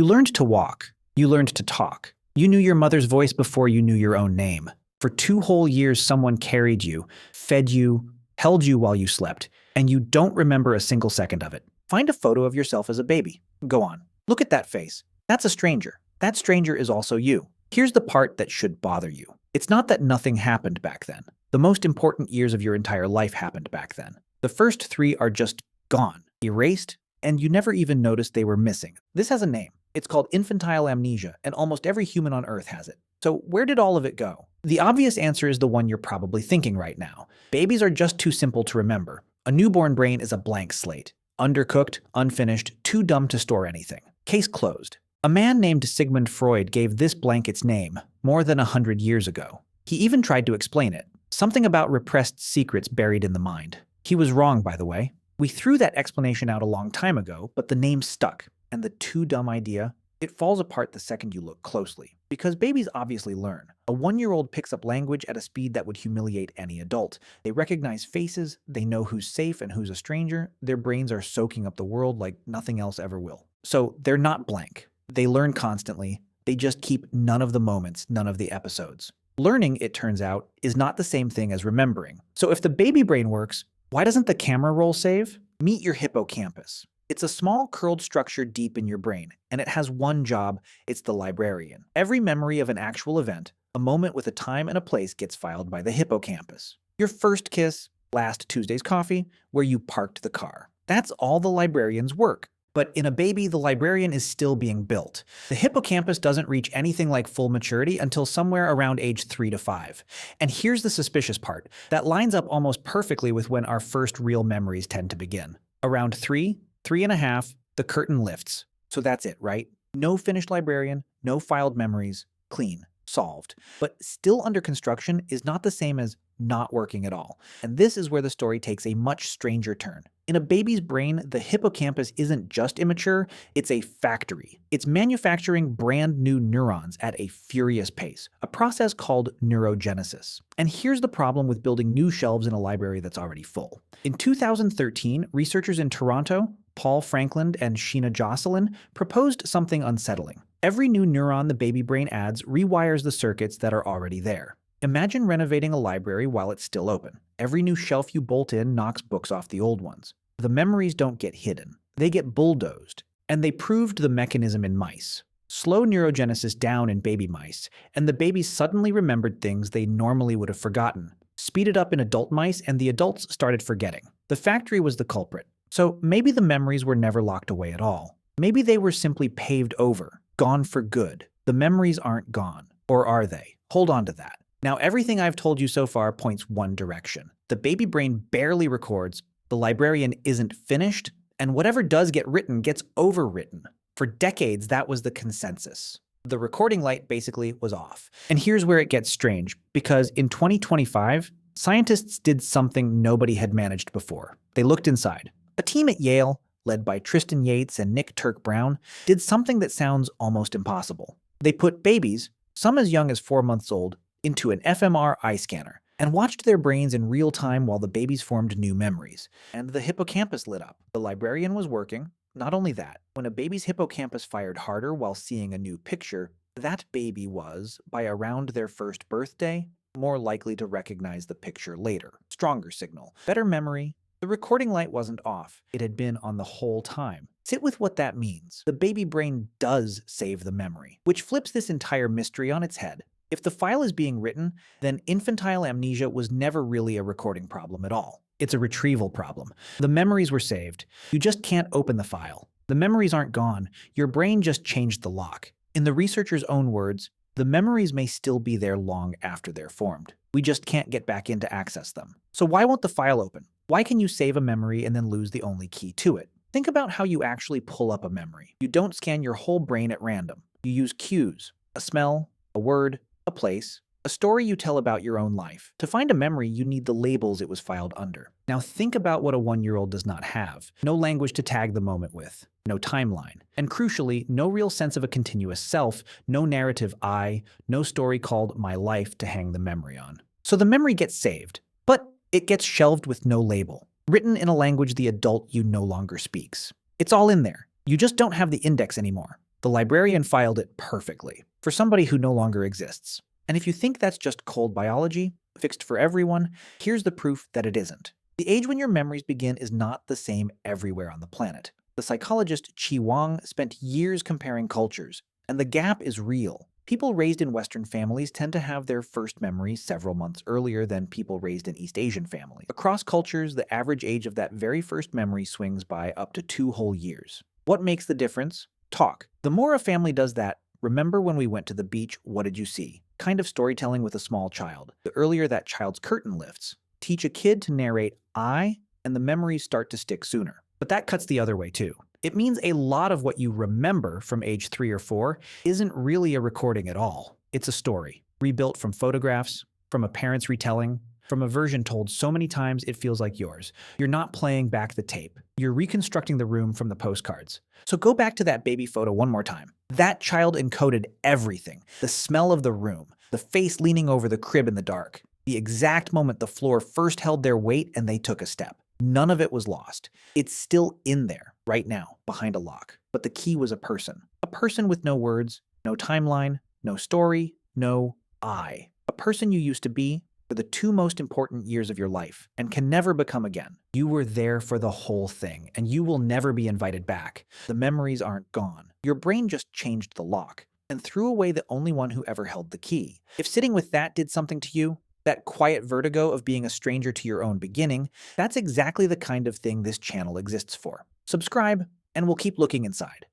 You learned to walk. You learned to talk. You knew your mother's voice before you knew your own name. For 2 whole years, someone carried you, fed you, held you while you slept, and you don't remember a single second of it. Find a photo of yourself as a baby. Go on. Look at that face. That's a stranger. That stranger is also you. Here's the part that should bother you. It's not that nothing happened back then. The most important years of your entire life happened back then. The first 3 are just gone, erased, and you never even noticed they were missing. This has a name. It's called infantile amnesia, and almost every human on Earth has it. So where did all of it go? The obvious answer is the one you're probably thinking right now. Babies are just too simple to remember. A newborn brain is a blank slate. Undercooked, unfinished, too dumb to store anything. Case closed. A man named Sigmund Freud gave this blank its name more than 100 years ago. He even tried to explain it. Something about repressed secrets buried in the mind. He was wrong, by the way. We threw that explanation out a long time ago, but the name stuck. And the too dumb idea, it falls apart the second you look closely. Because babies obviously learn. A 1-year-old picks up language at a speed that would humiliate any adult. They recognize faces, they know who's safe and who's a stranger. Their brains are soaking up the world like nothing else ever will. So they're not blank. They learn constantly. They just keep none of the moments, none of the episodes. Learning, it turns out, is not the same thing as remembering. So if the baby brain works, why doesn't the camera roll save? Meet your hippocampus. It's a small curled structure deep in your brain, and it has one job. It's the librarian. Every memory of an actual event, a moment with a time and a place, gets filed by the hippocampus. Your first kiss, last Tuesday's coffee, where you parked the car. That's all the librarian's work. But in a baby, the librarian is still being built. The hippocampus doesn't reach anything like full maturity until somewhere around age 3 to 5. And here's the suspicious part. That lines up almost perfectly with when our first real memories tend to begin. Around 3.5, the curtain lifts. So that's it, right? No finished librarian, no filed memories, clean, solved. But still under construction is not the same as not working at all. And this is where the story takes a much stranger turn. In a baby's brain, the hippocampus isn't just immature, it's a factory. It's manufacturing brand new neurons at a furious pace, a process called neurogenesis. And here's the problem with building new shelves in a library that's already full. In 2013, researchers in Toronto, Paul Franklin and Sheena Jocelyn, proposed something unsettling. Every new neuron the baby brain adds rewires the circuits that are already there. Imagine renovating a library while it's still open. Every new shelf you bolt in knocks books off the old ones. The memories don't get hidden. They get bulldozed. And they proved the mechanism in mice. Slow neurogenesis down in baby mice, and the babies suddenly remembered things they normally would have forgotten. Speed it up in adult mice, and the adults started forgetting. The factory was the culprit. So maybe the memories were never locked away at all. Maybe they were simply paved over, gone for good. The memories aren't gone. Or are they? Hold on to that. Now, everything I've told you so far points one direction. The baby brain barely records, the librarian isn't finished, and whatever does get written gets overwritten. For decades, that was the consensus. The recording light basically was off. And here's where it gets strange, because in 2025, scientists did something nobody had managed before. They looked inside. A team at Yale, led by Tristan Yates and Nick Turk-Brown, did something that sounds almost impossible. They put babies, some as young as 4 months old, into an fMRI scanner and watched their brains in real time while the babies formed new memories. And the hippocampus lit up. The librarian was working. Not only that, when a baby's hippocampus fired harder while seeing a new picture, that baby was, by around their first birthday, more likely to recognize the picture later. Stronger signal. Better memory. The recording light wasn't off. It had been on the whole time. Sit with what that means. The baby brain does save the memory, which flips this entire mystery on its head. If the file is being written, then infantile amnesia was never really a recording problem at all. It's a retrieval problem. The memories were saved. You just can't open the file. The memories aren't gone. Your brain just changed the lock. In the researchers' own words, the memories may still be there long after they're formed. We just can't get back in to access them. So why won't the file open? Why can you save a memory and then lose the only key to it? Think about how you actually pull up a memory. You don't scan your whole brain at random. You use cues, a smell, a word, a place, a story you tell about your own life. To find a memory, you need the labels it was filed under. Now think about what a 1-year-old does not have. No language to tag the moment with, no timeline, and crucially, no real sense of a continuous self, no narrative I, no story called my life to hang the memory on. So the memory gets saved, but it gets shelved with no label, written in a language the adult you no longer speaks. It's all in there. You just don't have the index anymore. The librarian filed it perfectly for somebody who no longer exists. And if you think that's just cold biology, fixed for everyone, here's the proof that it isn't. The age when your memories begin is not the same everywhere on the planet. The psychologist Chi Wang spent years comparing cultures, and the gap is real. People raised in Western families tend to have their first memories several months earlier than people raised in East Asian families. Across cultures, the average age of that very first memory swings by up to 2 whole years. What makes the difference? Talk. The more a family does that, remember when we went to the beach, what did you see? Kind of storytelling with a small child. The earlier that child's curtain lifts. Teach a kid to narrate I, and the memories start to stick sooner. But that cuts the other way too. It means a lot of what you remember from age 3 or 4 isn't really a recording at all. It's a story, rebuilt from photographs, from a parent's retelling, from a version told so many times it feels like yours. You're not playing back the tape. You're reconstructing the room from the postcards. So go back to that baby photo one more time. That child encoded everything. The smell of the room, the face leaning over the crib in the dark, the exact moment the floor first held their weight and they took a step. None of it was lost. It's still in there, right now, behind a lock. But the key was a person. A person with no words, no timeline, no story, no I. A person you used to be for the 2 most important years of your life and can never become again. You were there for the whole thing, and you will never be invited back. The memories aren't gone. Your brain just changed the lock and threw away the only one who ever held the key. If sitting with that did something to you, that quiet vertigo of being a stranger to your own beginning, that's exactly the kind of thing this channel exists for. Subscribe, and we'll keep looking inside.